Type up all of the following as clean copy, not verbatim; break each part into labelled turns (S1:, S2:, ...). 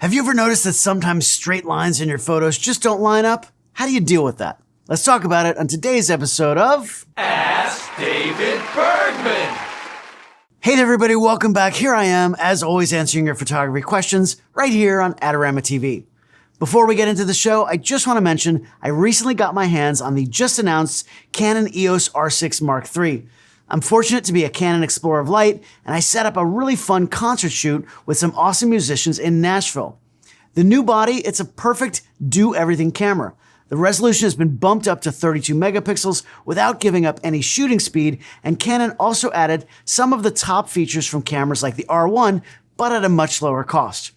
S1: Have you ever noticed that sometimes straight lines in your photos just don't line up? How do you deal with that? Let's talk about it on today's episode of
S2: Ask David Bergman.
S1: Hey there everybody, welcome back. Here I am, as always, answering your photography questions right here on Adorama TV. Before we get into the show, I just want to mention I recently got my hands on the just announced Canon EOS R6 Mark III. I'm fortunate to be a Canon Explorer of Light, and I set up a really fun concert shoot with some awesome musicians in Nashville. The new body, it's a perfect do-everything camera. The resolution has been bumped up to 32 megapixels without giving up any shooting speed, and Canon also added some of the top features from cameras like the R1, but at a much lower cost.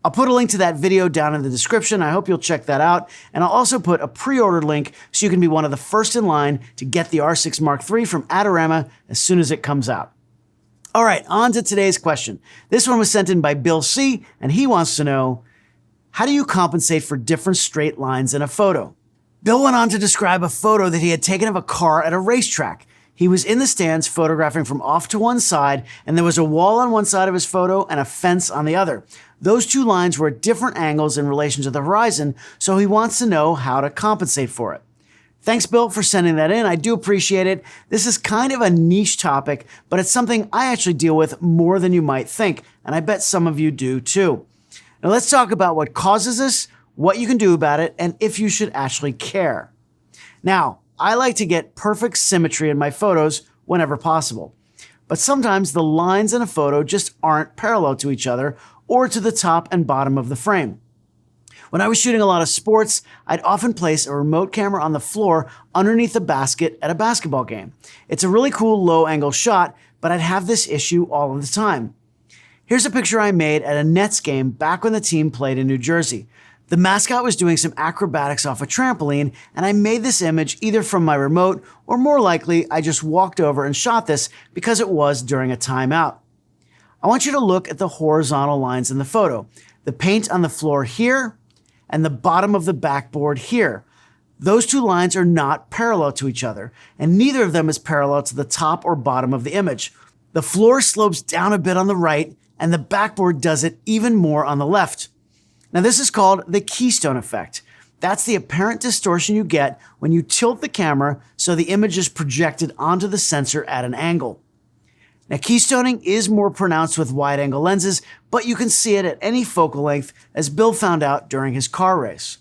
S1: I'll put a link to that video down in the description. I hope you'll check that out. And I'll also put a pre-order link so you can be one of the first in line to get the R6 Mark III from Adorama as soon as it comes out. All right, on to today's question. This one was sent in by Bill C, and he wants to know, how do you compensate for different straight lines in a photo? Bill went on to describe a photo that he had taken of a car at a racetrack. He was in the stands photographing from off to one side, and there was a wall on one side of his photo and a fence on the other. Those two lines were at different angles in relation to the horizon, so he wants to know how to compensate for it. Thanks, Bill, for sending that in. I do appreciate it. This is kind of a niche topic, but it's something I actually deal with more than you might think, and I bet some of you do too. Now let's talk about what causes this, what you can do about it, and if you should actually care. Now, I like to get perfect symmetry in my photos whenever possible. But sometimes the lines in a photo just aren't parallel to each other or to the top and bottom of the frame. When I was shooting a lot of sports, I'd often place a remote camera on the floor underneath a basket at a basketball game. It's a really cool low-angle shot, but I'd have this issue all of the time. Here's a picture I made at a Nets game back when the team played in New Jersey. The mascot was doing some acrobatics off a trampoline, and I made this image either from my remote or more likely I just walked over and shot this because it was during a timeout. I want you to look at the horizontal lines in the photo. The paint on the floor here and the bottom of the backboard here. Those two lines are not parallel to each other, and neither of them is parallel to the top or bottom of the image. The floor slopes down a bit on the right, and the backboard does it even more on the left. Now this is called the Keystone effect. That's the apparent distortion you get when you tilt the camera so the image is projected onto the sensor at an angle. Now keystoning is more pronounced with wide-angle lenses, but you can see it at any focal length, as Bill found out during his car race.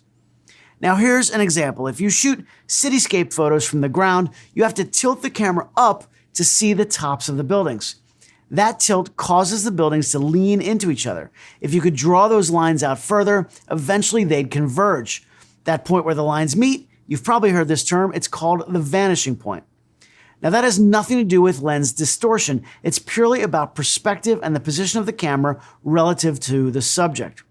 S1: Now here's an example. If you shoot cityscape photos from the ground, you have to tilt the camera up to see the tops of the buildings. That tilt causes the buildings to lean into each other. If you could draw those lines out further, eventually they'd converge. That point where the lines meet, you've probably heard this term, it's called the vanishing point. Now that has nothing to do with lens distortion. It's purely about perspective and the position of the camera relative to the subject.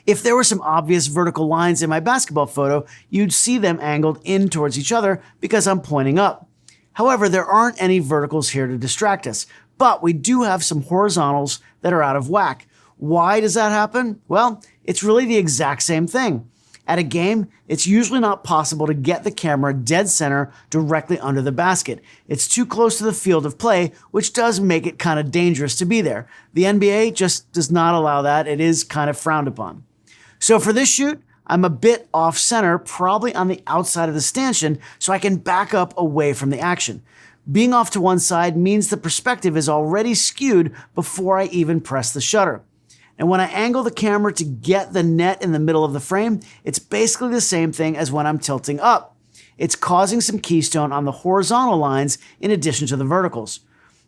S1: If there were some obvious vertical lines in my basketball photo, you'd see them angled in towards each other because I'm pointing up. However, there aren't any verticals here to distract us. But we do have some horizontals that are out of whack. Why does that happen? Well, it's really the exact same thing. At a game, it's usually not possible to get the camera dead center directly under the basket. It's too close to the field of play, which does make it kind of dangerous to be there. The NBA just does not allow that. It is kind of frowned upon. So for this shoot, I'm a bit off center, probably on the outside of the stanchion, so I can back up away from the action. Being off to one side means the perspective is already skewed before I even press the shutter. And when I angle the camera to get the net in the middle of the frame, it's basically the same thing as when I'm tilting up. It's causing some keystone on the horizontal lines in addition to the verticals.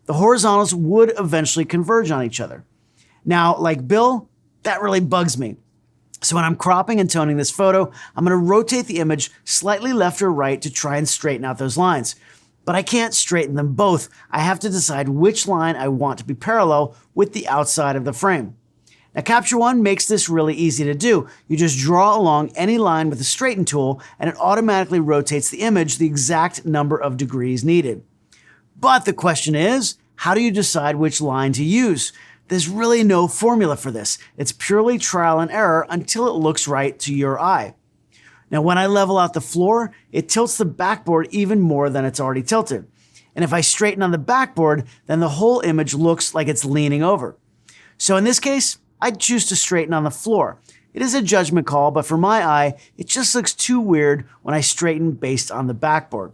S1: The horizontals would eventually converge on each other. Now, like Bill, that really bugs me. So when I'm cropping and toning this photo, I'm going to rotate the image slightly left or right to try and straighten out those lines. But I can't straighten them both. I have to decide which line I want to be parallel with the outside of the frame. Now Capture One makes this really easy to do. You just draw along any line with the straighten tool and it automatically rotates the image the exact number of degrees needed. But the question is, how do you decide which line to use? There's really no formula for this. It's purely trial and error until it looks right to your eye. Now, when I level out the floor, it tilts the backboard even more than it's already tilted. And if I straighten on the backboard, then the whole image looks like it's leaning over. So in this case, I'd choose to straighten on the floor. It is a judgment call, but for my eye, it just looks too weird when I straighten based on the backboard.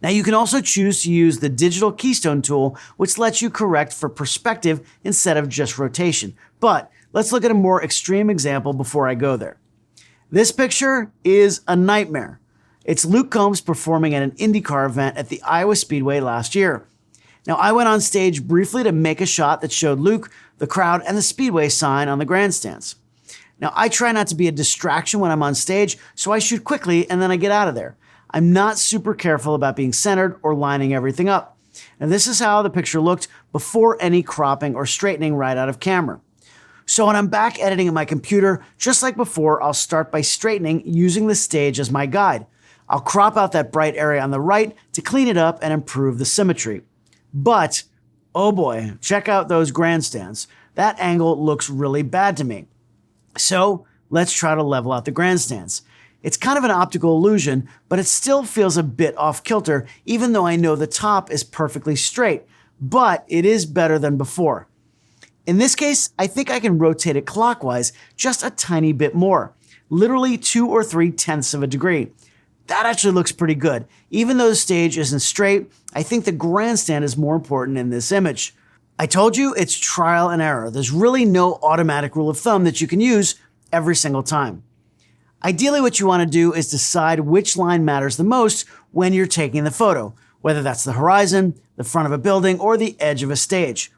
S1: Now you can also choose to use the digital Keystone tool, which lets you correct for perspective instead of just rotation. But let's look at a more extreme example before I go there. This picture is a nightmare. It's Luke Combs performing at an IndyCar event at the Iowa Speedway last year. Now I went on stage briefly to make a shot that showed Luke, the crowd, and the Speedway sign on the grandstands. Now I try not to be a distraction when I'm on stage, so I shoot quickly and then I get out of there. I'm not super careful about being centered or lining everything up. And this is how the picture looked before any cropping or straightening right out of camera. So when I'm back editing at my computer, just like before, I'll start by straightening using the stage as my guide. I'll crop out that bright area on the right to clean it up and improve the symmetry. But, oh boy, check out those grandstands. That angle looks really bad to me. So let's try to level out the grandstands. It's kind of an optical illusion, but it still feels a bit off kilter, even though I know the top is perfectly straight, but it is better than before. In this case, I think I can rotate it clockwise just a tiny bit more, literally 2 or 3/10 of a degree. That actually looks pretty good. Even though the stage isn't straight, I think the grandstand is more important in this image. I told you it's trial and error. There's really no automatic rule of thumb that you can use every single time. Ideally, what you want to do is decide which line matters the most when you're taking the photo, whether that's the horizon, the front of a building, or the edge of a stage.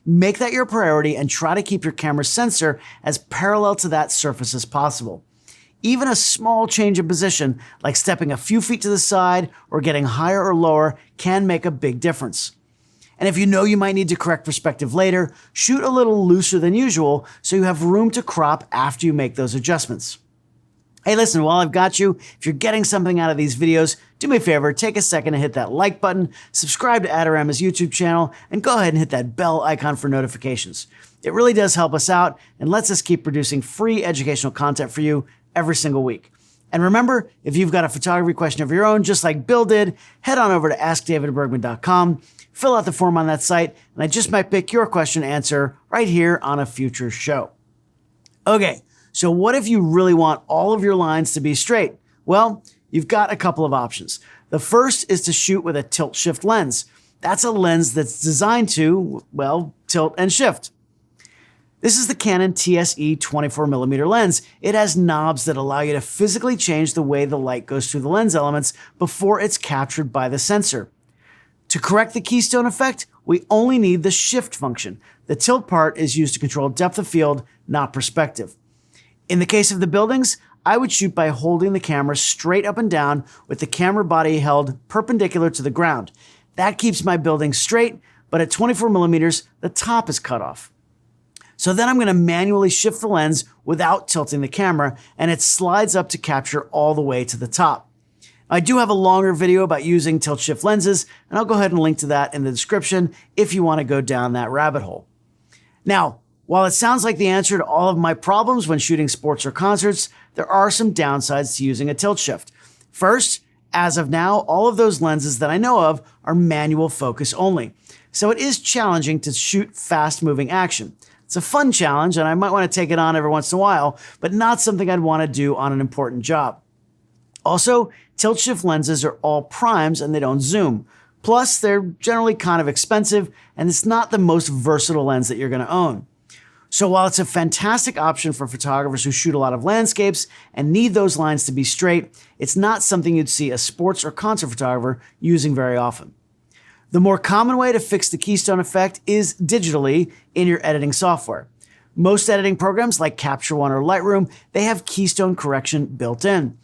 S1: Make that your priority and try to keep your camera's sensor as parallel to that surface as possible. Even a small change in position, like stepping a few feet to the side or getting higher or lower, can make a big difference. And if you know you might need to correct perspective later, shoot a little looser than usual so you have room to crop after you make those adjustments. Hey, listen, while I've got you, if you're getting something out of these videos, do me a favor, take a second to hit that like button, subscribe to Adorama's YouTube channel, and go ahead and hit that bell icon for notifications. It really does help us out and lets us keep producing free educational content for you every single week. And remember, if you've got a photography question of your own, just like Bill did, head on over to askdavidbergman.com, fill out the form on that site, and I just might pick your question and answer right here on a future show. Okay. So what if you really want all of your lines to be straight? Well, you've got a couple of options. The first is to shoot with a tilt-shift lens. That's a lens that's designed to, well, tilt and shift. This is the Canon TSE 24mm lens. It has knobs that allow you to physically change the way the light goes through the lens elements before it's captured by the sensor. To correct the Keystone effect, we only need the shift function. The tilt part is used to control depth of field, not perspective. In the case of the buildings, I would shoot by holding the camera straight up and down with the camera body held perpendicular to the ground. That keeps my building straight, but at 24mm, the top is cut off. So then I'm going to manually shift the lens without tilting the camera, and it slides up to capture all the way to the top. I do have a longer video about using tilt-shift lenses, and I'll go ahead and link to that in the description if you want to go down that rabbit hole. Now, while it sounds like the answer to all of my problems when shooting sports or concerts, there are some downsides to using a tilt shift. First, as of now, all of those lenses that I know of are manual focus only. So it is challenging to shoot fast-moving action. It's a fun challenge, and I might want to take it on every once in a while, but not something I'd want to do on an important job. Also, tilt shift lenses are all primes and they don't zoom. Plus, they're generally kind of expensive, and it's not the most versatile lens that you're going to own. So while it's a fantastic option for photographers who shoot a lot of landscapes and need those lines to be straight, it's not something you'd see a sports or concert photographer using very often. The more common way to fix the Keystone effect is digitally in your editing software. Most editing programs like Capture One or Lightroom, they have Keystone Correction built in.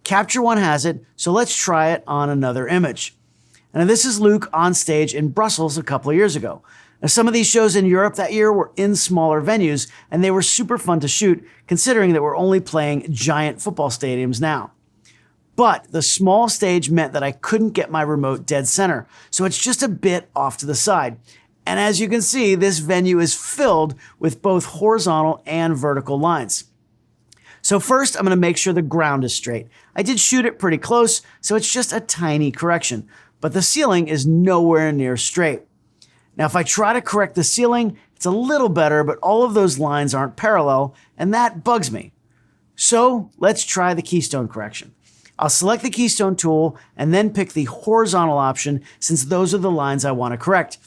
S1: Capture One has it, so let's try it on another image. And this is Luke on stage in Brussels a couple of years ago. Now, some of these shows in Europe that year were in smaller venues, and they were super fun to shoot, considering that we're only playing giant football stadiums now. But the small stage meant that I couldn't get my remote dead center, so it's just a bit off to the side. And as you can see, this venue is filled with both horizontal and vertical lines. So first, I'm going to make sure the ground is straight. I did shoot it pretty close, so it's just a tiny correction, but the ceiling is nowhere near straight. Now, if I try to correct the ceiling, It's a little better, but all of those lines aren't parallel, and that bugs me. So let's try the Keystone Correction. I'll select the Keystone tool and then pick the horizontal option since those are the lines I want to correct.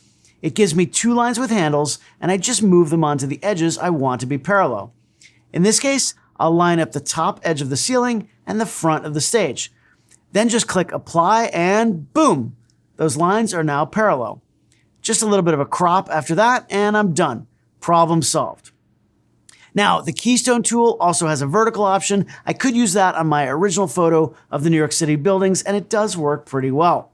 S1: It gives me 2 lines with handles, and I just move them onto the edges I want to be parallel. In this case, I'll line up the top edge of the ceiling and the front of the stage. Then just click Apply and boom! Those lines are now parallel. Just a little bit of a crop after that and I'm done. Problem solved. Now, the Keystone tool also has a vertical option. I could use that on my original photo of the New York City buildings, and it does work pretty well.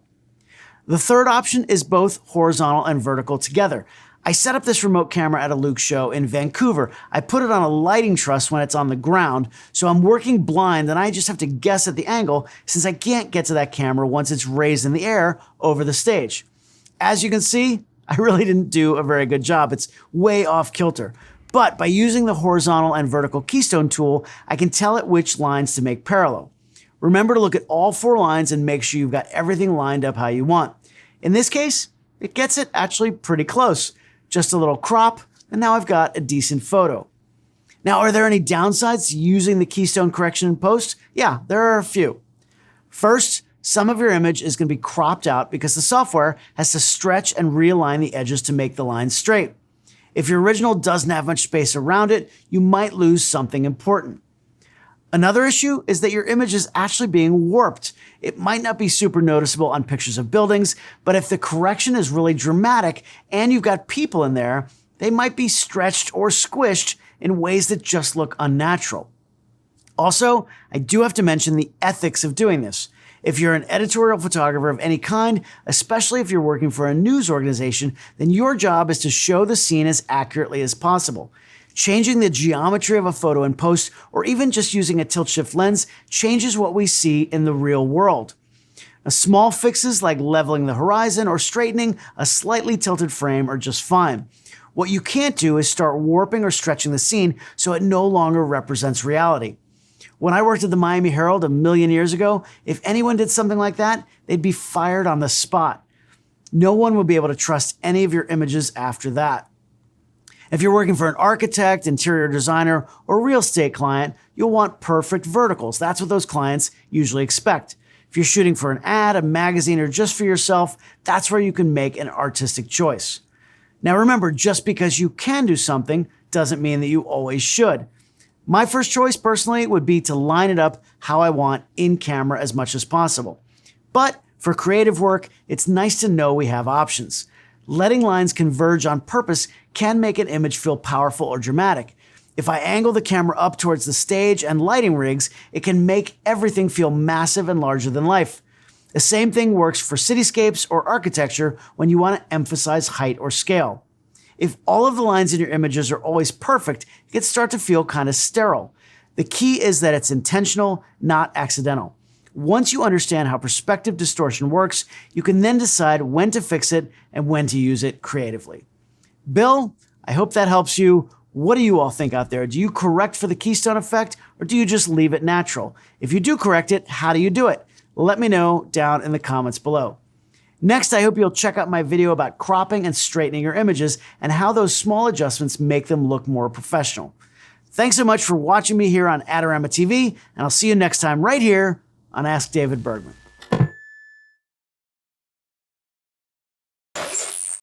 S1: The third option is both horizontal and vertical together. I set up this remote camera at a Luke show in Vancouver. I put it on a lighting truss when it's on the ground, so I'm working blind and I just have to guess at the angle since I can't get to that camera once it's raised in the air over the stage. As you can see, I really didn't do a very good job. It's way off kilter. But by using the horizontal and vertical Keystone tool, I can tell it which lines to make parallel. Remember to look at all 4 lines and make sure you've got everything lined up how you want. In this case, it gets it actually pretty close. Just a little crop, and now I've got a decent photo. Now, are there any downsides to using the Keystone Correction in post? Yeah, there are a few. First, some of your image is going to be cropped out because the software has to stretch and realign the edges to make the lines straight. If your original doesn't have much space around it, you might lose something important. Another issue is that your image is actually being warped. It might not be super noticeable on pictures of buildings, but if the correction is really dramatic and you've got people in there, they might be stretched or squished in ways that just look unnatural. Also, I do have to mention the ethics of doing this. If you're an editorial photographer of any kind, especially if you're working for a news organization, then your job is to show the scene as accurately as possible. Changing the geometry of a photo in post, or even just using a tilt-shift lens, changes what we see in the real world. Now, small fixes like leveling the horizon or straightening a slightly tilted frame are just fine. What you can't do is start warping or stretching the scene so it no longer represents reality. When I worked at the Miami Herald a million years ago, if anyone did something like that, they'd be fired on the spot. No one would be able to trust any of your images after that. If you're working for an architect, interior designer, or real estate client, you'll want perfect verticals. That's what those clients usually expect. If you're shooting for an ad, a magazine, or just for yourself, that's where you can make an artistic choice. Now remember, just because you can do something doesn't mean that you always should. My first choice personally would be to line it up how I want in camera as much as possible. But for creative work, it's nice to know we have options. Letting lines converge on purpose can make an image feel powerful or dramatic. If I angle the camera up towards the stage and lighting rigs, it can make everything feel massive and larger than life. The same thing works for cityscapes or architecture when you want to emphasize height or scale. If all of the lines in your images are always perfect, it can start to feel kind of sterile. The key is that it's intentional, not accidental. Once you understand how perspective distortion works, you can then decide when to fix it and when to use it creatively. Bill, I hope that helps you. What do you all think out there? Do you correct for the Keystone effect or do you just leave it natural? If you do correct it, how do you do it? Let me know down in the comments below. Next, I hope you'll check out my video about cropping and straightening your images and how those small adjustments make them look more professional. Thanks so much for watching me here on Adorama TV, and I'll see you next time right here on Ask David Bergman.